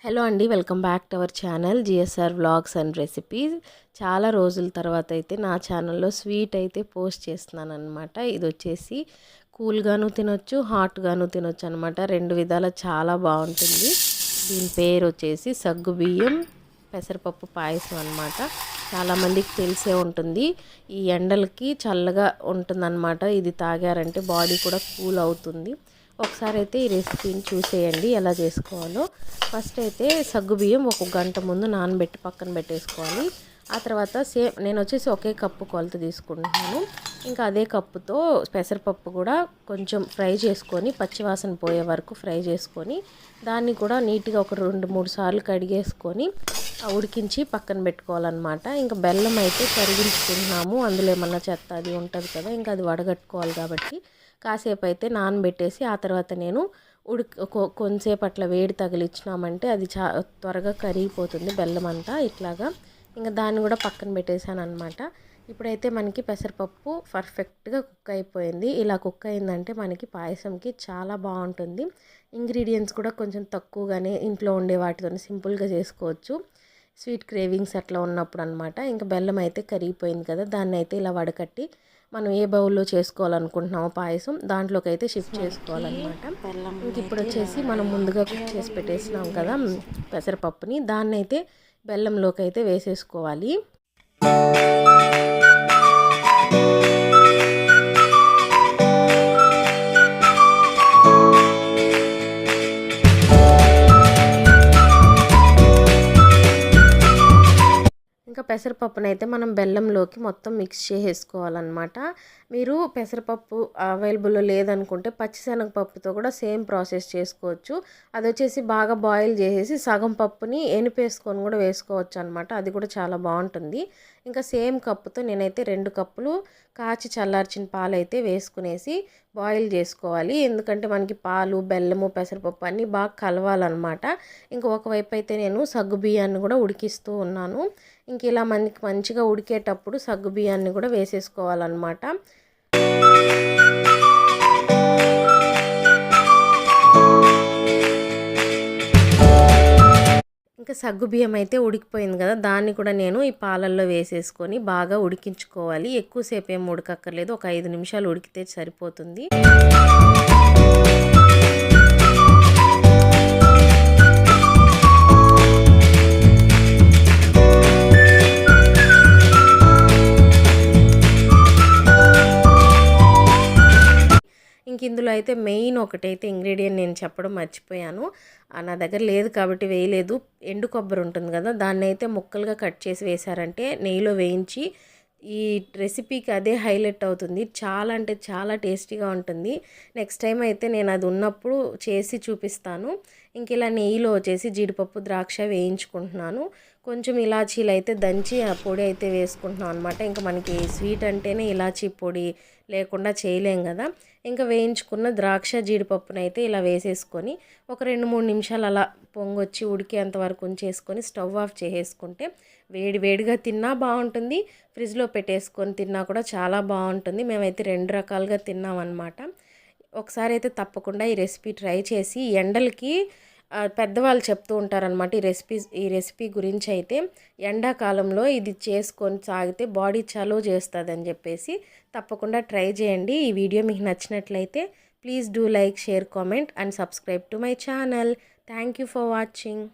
Hello అండి, welcome back to our channel GSR vlogs and recipes. చాలా రోజుల తర్వాత అయితే నా ఛానల్లో స్వీట్ అయితే పోస్ట్ చేస్తున్నాను అనమాట. ఇది వచ్చేసి కూల్గాను తినొచ్చు, హాట్గాను తినొచ్చు అనమాట. రెండు విధాల చాలా బాగుంటుంది. దీని పేరు వచ్చేసి సగ్గుబియ్యం పెసరపప్పు పాయసం అనమాట. చాలామందికి తెలిసే ఉంటుంది. ఈ ఎండలకి చల్లగా ఉంటుందన్నమాట. ఇది తాగారంటే బాడీ కూడా కూల్ అవుతుంది. ఒకసారి అయితే ఈ రెసిపీని చూసేయండి ఎలా చేసుకోవాలో. ఫస్ట్ అయితే సగ్గుబియ్యం ఒక గంట ముందు నానబెట్టి పక్కన పెట్టేసుకోవాలి. ఆ తర్వాత నేను వచ్చేసి ఒకే కప్పు కొలత తీసుకుంటున్నాను. ఇంకా అదే కప్పుతో పెసరపప్పు కూడా కొంచెం ఫ్రై చేసుకొని పచ్చివాసన పోయే వరకు ఫ్రై చేసుకొని దాన్ని కూడా నీట్గా ఒక 2-3 సార్లు కడిగేసుకొని ఉడికించి పక్కన పెట్టుకోవాలన్నమాట. ఇంకా బెల్లం అయితే కరిగించుకుంటున్నాము. అందులో ఏమన్నా చెత్త అది ఉంటుంది కదా, ఇంకా అది వడగట్టుకోవాలి కాబట్టి కాసేపు అయితే నానబెట్టేసి ఆ తర్వాత నేను కొంతసేపు అట్లా వేడి తగిలిచ్చినామంటే అది త్వరగా కరిగిపోతుంది బెల్లం అంతా ఇట్లాగా. ఇంకా దాన్ని కూడా పక్కన పెట్టేశాను అనమాట. ఇప్పుడైతే మనకి పెసరపప్పు పర్ఫెక్ట్గా కుక్ అయిపోయింది. ఇలా కుక్ అయిందంటే మనకి పాయసంకి చాలా బాగుంటుంది. ఇంగ్రీడియంట్స్ కూడా కొంచెం తక్కువగానే ఇంట్లో ఉండే వాటితో సింపుల్గా చేసుకోవచ్చు. స్వీట్ క్రేవింగ్స్ అట్లా ఉన్నప్పుడు అనమాట. ఇంకా బెల్లం అయితే కరిగిపోయింది కదా, దాన్ని అయితే ఇలా వడకట్టి మనం ఏ బౌల్లో చేసుకోవాలనుకుంటున్నామో పాయసం దాంట్లోకి అయితే షిఫ్ట్ చేసుకోవాలన్నమాట. ఇంక ఇప్పుడు వచ్చేసి మనం ముందుగా కుక్ చేసి పెట్టేసినాం కదా పెసరపప్పుని, దాన్ని అయితే బెల్లంలోకి అయితే వేసేసుకోవాలి. ఇంకా పెసరపప్పునైతే మనం బెల్లంలోకి మొత్తం మిక్స్ చేసేసుకోవాలన్నమాట. మీరు పెసరపప్పు అవైలబుల్లో లేదనుకుంటే పచ్చిశనగపప్పుతో కూడా సేమ్ ప్రాసెస్ చేసుకోవచ్చు. అది వచ్చేసి బాగా బాయిల్ చేసేసి సగం పప్పుని ఎనిపేసుకొని కూడా వేసుకోవచ్చు అనమాట. అది కూడా చాలా బాగుంటుంది. ఇంకా సేమ్ కప్పుతో నేనైతే 2 కప్పులు కాచి చల్లార్చిన పాలు అయితే వేసుకునేసి బాయిల్ చేసుకోవాలి. ఎందుకంటే మనకి పాలు, బెల్లము, పెసరపప్పు అన్నీ బాగా కలవాలన్నమాట. ఇంకా ఒకవైపు అయితే నేను సగ్గు బియ్యాన్ని కూడా ఉడికిస్తూ ఉన్నాను. ఇంక ఇలా మనకి మంచిగా ఉడికేటప్పుడు సగ్గు బియ్యాన్ని కూడా వేసేసుకోవాలన్నమాట. ఇంకా సగ్గు బియ్యం అయితే ఉడికిపోయింది కదా, దాన్ని కూడా నేను ఈ పాలల్లో వేసేసుకొని బాగా ఉడికించుకోవాలి. ఎక్కువసేపు ఏం ఉడకక్కర్లేదు, ఒక 5 నిమిషాలు ఉడికితే సరిపోతుంది. ఇంక ఇందులో అయితే మెయిన్ ఒకటైతే ఇంగ్రీడియంట్ నేను చెప్పడం మర్చిపోయాను. నా దగ్గర లేదు కాబట్టి వేయలేదు. ఎండు కొబ్బరి ఉంటుంది కదా, దాన్ని అయితే ముక్కలుగా కట్ చేసి వేశారంటే నెయ్యిలో వేయించి ఈ రెసిపీకి అదే హైలైట్ అవుతుంది. చాలా అంటే చాలా టేస్టీగా ఉంటుంది. నెక్స్ట్ టైం అయితే నేను అది ఉన్నప్పుడు చేసి చూపిస్తాను. ఇంక ఇలా నెయ్యిలో వచ్చేసి జీడిపప్పు, ద్రాక్ష వేయించుకుంటున్నాను. కొంచెం ఇలాచీలు అయితే దంచి ఆ పొడి అయితే వేసుకుంటున్నాం అనమాట. ఇంకా మనకి స్వీట్ అంటేనే ఇలాచీ పొడి లేకుండా చేయలేం కదా. ఇంకా వేయించుకున్న ద్రాక్ష, జీడిపప్పును అయితే ఇలా వేసేసుకొని ఒక 2-3 నిమిషాలు అలా పొంగొచ్చి ఉడికేంత వరకు ఉంచేసుకొని స్టవ్ ఆఫ్ చేసేసుకుంటే వేడిగా తిన్నా బాగుంటుంది, ఫ్రిడ్జ్లో పెట్టేసుకొని తిన్నా కూడా చాలా బాగుంటుంది. మేమైతే 2 రకాలుగా తిన్నామన్నమాట. ఒకసారి అయితే తప్పకుండా ఈ రెసిపీ ట్రై చేసి, ఎండలకి పెద్దవాళ్ళు చెప్తూ ఉంటారనమాట ఈ రెసిపీ గురించి అయితే, ఎండాకాలంలో ఇది చేసుకొని తాగితే బాడీ చలో చేస్తుంది అని చెప్పేసి తప్పకుండా ట్రై చేయండి. ఈ వీడియో మీకు నచ్చినట్లయితే please do like, share, comment and subscribe to my channel. Thank you for watching.